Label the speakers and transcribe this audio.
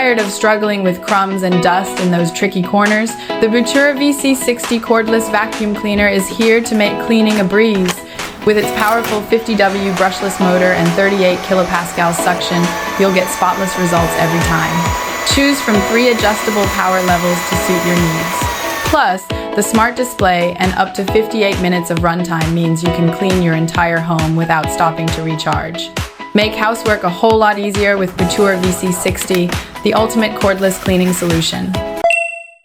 Speaker 1: Tired of struggling with crumbs and dust in those tricky corners? The Buture VC60 cordless vacuum cleaner is here to make cleaning a breeze. With its powerful 50W brushless motor and 38 kilopascal suction, you'll get spotless results every time. Choose from 3 adjustable power levels to suit your needs. Plus, the smart display and up to 58 minutes of runtime means you can clean your entire home without stopping to recharge. Make housework a whole lot easier with Buture VC60, the ultimate cordless cleaning solution.